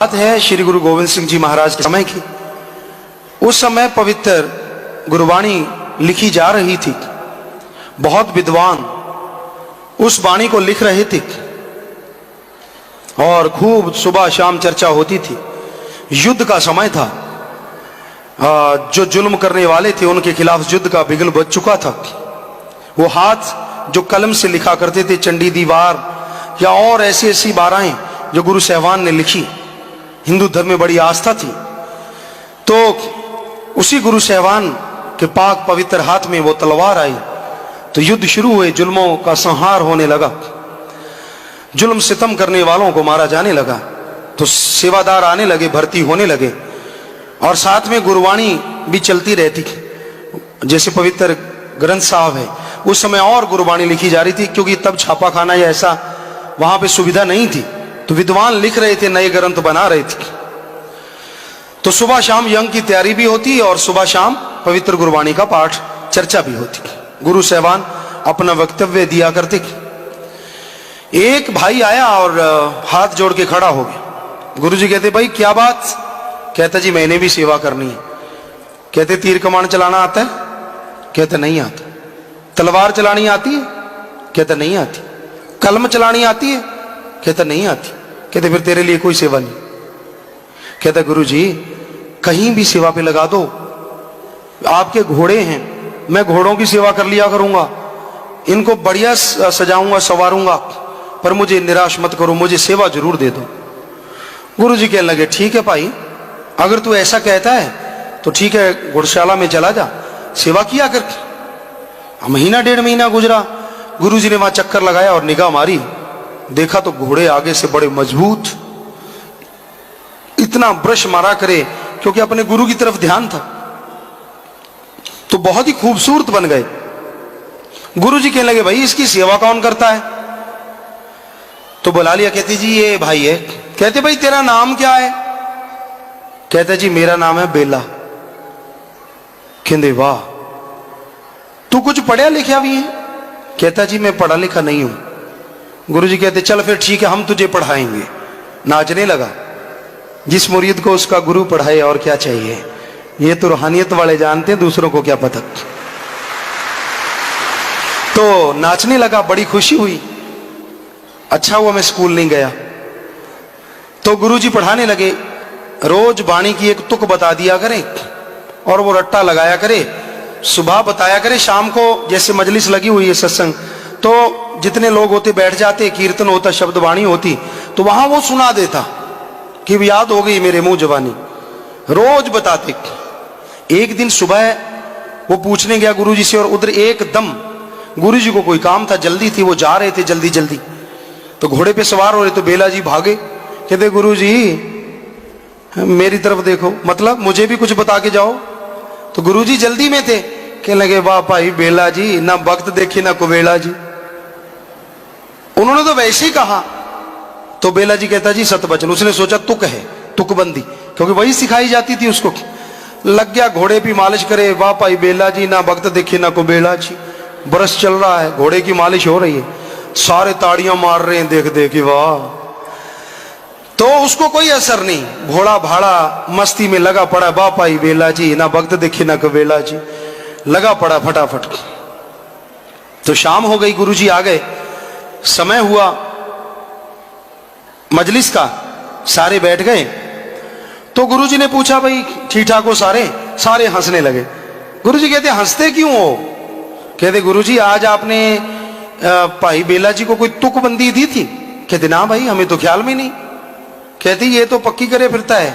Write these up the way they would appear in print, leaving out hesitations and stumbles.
बात है श्री गुरु गोविंद सिंह जी महाराज के समय की। उस समय पवित्र गुरुवाणी लिखी जा रही थी। बहुत विद्वान उस वाणी को लिख रहे थे और खूब सुबह शाम चर्चा होती थी। युद्ध का समय था। जो जुल्म करने वाले थे उनके खिलाफ युद्ध का बिगुल बज चुका था। वो हाथ जो कलम से लिखा करते थे, चंडी दीवार या और ऐसी ऐसी बाराएं जो गुरु साहबान ने लिखी, हिंदू धर्म में बड़ी आस्था थी। तो उसी गुरु साहबान के पाक पवित्र हाथ में वो तलवार आई तो युद्ध शुरू हुए। जुल्मों का संहार होने लगा, जुल्म सितम करने वालों को मारा जाने लगा। तो सेवादार आने लगे, भर्ती होने लगे और साथ में गुरुवाणी भी चलती रहती। जैसे पवित्र ग्रंथ साहब है, उस समय और गुरुवाणी लिखी जा रही थी, क्योंकि तब छापा खाना या ऐसा वहां पे सुविधा नहीं थी। तो विद्वान लिख रहे थे, नए ग्रंथ बना रहे थे। तो सुबह शाम यज्ञ की तैयारी भी होती और सुबह शाम पवित्र गुरुवाणी का पाठ चर्चा भी होती। गुरु साहबान अपना वक्तव्य दिया करते। एक भाई आया और हाथ जोड़ के खड़ा हो गया। गुरु जी कहते, भाई क्या बात? कहता, जी मैंने भी सेवा करनी है। कहते, तीर कमान चलाना आता है? कहते, नहीं आता। तलवार चलानी आती है? कहता, नहीं आती। कलम चलानी आती है? कहता, नहीं आती। कहते, फिर तेरे लिए कोई सेवा नहीं। कहता, गुरु जी कहीं भी सेवा पे लगा दो। आपके घोड़े हैं, मैं घोड़ों की सेवा कर लिया करूंगा, इनको बढ़िया सजाऊंगा, संवारूंगा, पर मुझे निराश मत करो, मुझे सेवा जरूर दे दो। गुरु जी कहने लगे, ठीक है भाई, अगर तू ऐसा कहता है तो ठीक है, घुड़शाला में चला जा, सेवा किया कर। महीना डेढ़ महीना गुजरा। गुरु जी ने वहां चक्कर लगाया और निगाह मारी, देखा तो घोड़े आगे से बड़े मजबूत, इतना ब्रश मारा करे, क्योंकि अपने गुरु की तरफ ध्यान था, तो बहुत ही खूबसूरत बन गए। गुरु जी कहने लगे, भाई इसकी सेवा कौन करता है? तो बुला लिया। कहते, जी ये भाई है। कहते, भाई तेरा नाम क्या है? कहता, जी मेरा नाम है बेला। कहते, वाह, तू कुछ पढ़ा लिखा भी है? कहता, जी मैं पढ़ा लिखा नहीं हूं। गुरु जी कहते, चल फिर ठीक है, हम तुझे पढ़ाएंगे। नाचने लगा। जिस मुरीद को उसका गुरु पढ़ाए और क्या चाहिए। ये तो रूहानियत वाले जानते हैं, दूसरों को क्या पता। तो नाचने लगा, बड़ी खुशी हुई। अच्छा हुआ मैं स्कूल नहीं गया। तो गुरुजी पढ़ाने लगे। रोज वाणी की एक तुक बता दिया करें और वो रट्टा लगाया करे। सुबह बताया करे, शाम को जैसे मजलिस लगी हुई है सत्संग, तो जितने लोग होते बैठ जाते, कीर्तन होता, शब्द वाणी होती, तो वहां वो सुना देता कि याद हो गई मेरे मुंह जवानी। रोज बताते। एक दिन सुबह वो पूछने गया गुरुजी से, और उधर एकदम गुरुजी को कोई काम था, जल्दी थी, वो जा रहे थे जल्दी जल्दी। तो घोड़े पे सवार हो रहे, तो बेला जी भागे। कहते, गुरुजी मेरी तरफ देखो, मतलब मुझे भी कुछ बता के जाओ। तो गुरुजी जल्दी में थे। कहने लगे, वाह भाई बेला जी, ना वक्त देखी ना कुबेला जी। उन्होंने तो वैसे ही कहा। तो बेला जी कहता, जी सत वचन। उसने सोचा तुक है, तुकबंदी, क्योंकि वही सिखाई जाती थी उसको। लग गया घोड़े की मालिश करे। वाह भाई बेला जी, ना वक्त देखी ना कुबेला जी। बरस चल रहा है, घोड़े की मालिश हो रही है, सारे ताड़ियां मार रहे हैं, देख देख के वाह। तो उसको कोई असर नहीं, घोड़ा भाड़ा मस्ती में लगा पड़ा। वाह भाई बेला जी, ना वक्त देखी ना कुबेला जी, लगा पड़ा फटाफट। तो शाम हो गई, गुरुजी आ गए, समय हुआ मजलिस का, सारे बैठ गए। तो गुरुजी ने पूछा, भाई ठीक ठाक हो सारे? सारे हंसने लगे। गुरुजी कहते, हंसते क्यों हो? कहते, गुरुजी आज आपने भाई बेला जी को कोई तुकबंदी दी थी? कहते, ना भाई, हमें तो ख्याल में नहीं। कहते, ये तो पक्की करे फिरता है।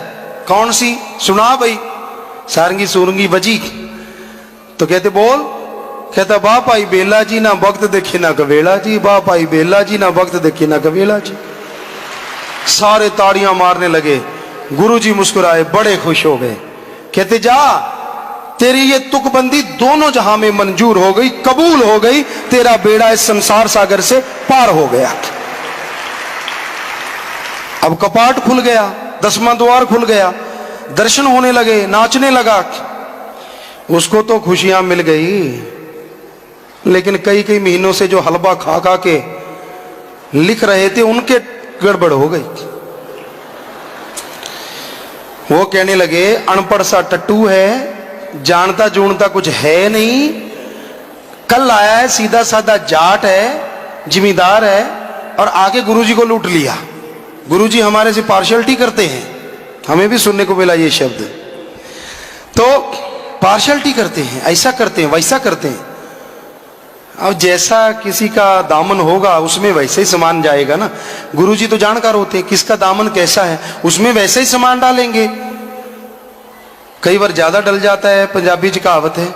कौन सी? सुना भाई। सारंगी सूरंगी बजी। तो कहते, बोल। कहता, वाह भाई बेला जी, ना वक्त देखी ना कवेला जी। वाह भाई बेला जी, ना वक्त देखी ना कवेला जी। सारे ताड़ियां मारने लगे। गुरुजी मुस्कुराए, बड़े खुश हो गए। कहते, जा, तेरी ये तुकबंदी दोनों जहां में मंजूर हो गई, कबूल हो गई, तेरा बेड़ा इस संसार सागर से पार हो गया। अब कपाट खुल गया, 10वां द्वार खुल गया, दर्शन होने लगे, नाचने लगा। उसको तो खुशियां मिल गई, लेकिन कई कई महीनों से जो हलवा खा खा के लिख रहे थे उनके गड़बड़ हो गई। वो कहने लगे अनपढ़ सा टट्टू है, जानता जूनता कुछ है नहीं, कल आया है, सीधा साधा जाट है, जिम्मेदार है, और आगे गुरुजी को लूट लिया। गुरुजी हमारे से पार्शलिटी करते हैं, हमें भी सुनने को मिला ये शब्द। तो पार्शलिटी करते हैं, ऐसा करते हैं, वैसा करते हैं। अब जैसा किसी का दामन होगा उसमें वैसे ही सामान जाएगा ना। गुरुजी तो जानकार होते हैं किसका दामन कैसा है, उसमें वैसे ही सामान डालेंगे। कई बार ज्यादा डल जाता है। पंजाबी च कहावत है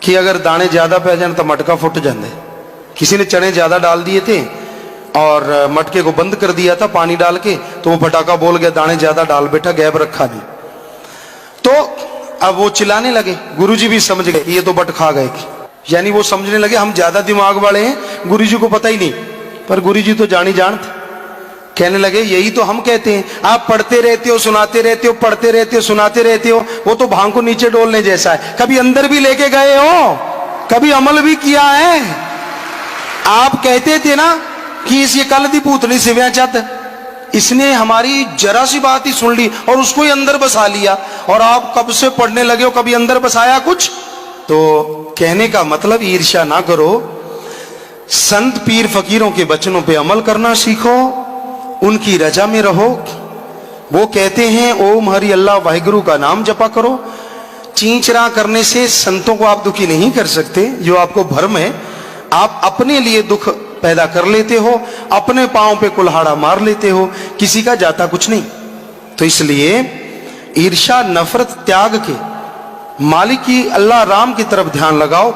कि अगर दाने ज्यादा पै जाए तो मटका फुट जाता है। किसी ने चने ज्यादा डाल दिए थे और मटके को बंद कर दिया था पानी डाल के, तो वो फटाका बोल गया, दाने ज्यादा डाल बेटा, गैप रखा नहीं। तो अब वो चिल्लाने लगे, गुरुजी भी समझ गए ये तो बट खा गए। यानी वो समझने लगे हम ज्यादा दिमाग वाले हैं, गुरुजी को पता ही नहीं। पर गुरुजी तो जानी जानते। कहने लगे यही तो हम कहते हैं, आप पढ़ते रहते हो, सुनाते रहते हो, पढ़ते रहते हो, सुनाते रहते हो, वो तो भांग को नीचे डोलने जैसा है। कभी अंदर भी लेके गए हो, कभी अमल भी किया है। आप कहते थे ना कि इस ये कल दी भूतनी सिव्या चत, इसने हमारी जरा सी बात ही सुन ली और उसको ही अंदर बसा लिया, और आप कब से पढ़ने लगे हो, कभी अंदर बसाया कुछ? तो कहने का मतलब ईर्ष्या ना करो, संत पीर फकीरों के वचनों पे अमल करना सीखो, उनकी रजा में रहो। वो कहते हैं ओम हरि अल्लाह वाहिगुरु का नाम जपा करो। चींचरा करने से संतों को आप दुखी नहीं कर सकते, जो आपको भ्रम है। आप अपने लिए दुख पैदा कर लेते हो, अपने पांव पे कुल्हाड़ा मार लेते हो, किसी का जाता कुछ नहीं। तो इसलिए ईर्ष्या, नफरत त्याग के मालिक की अल्लाह राम की तरफ ध्यान लगाओ।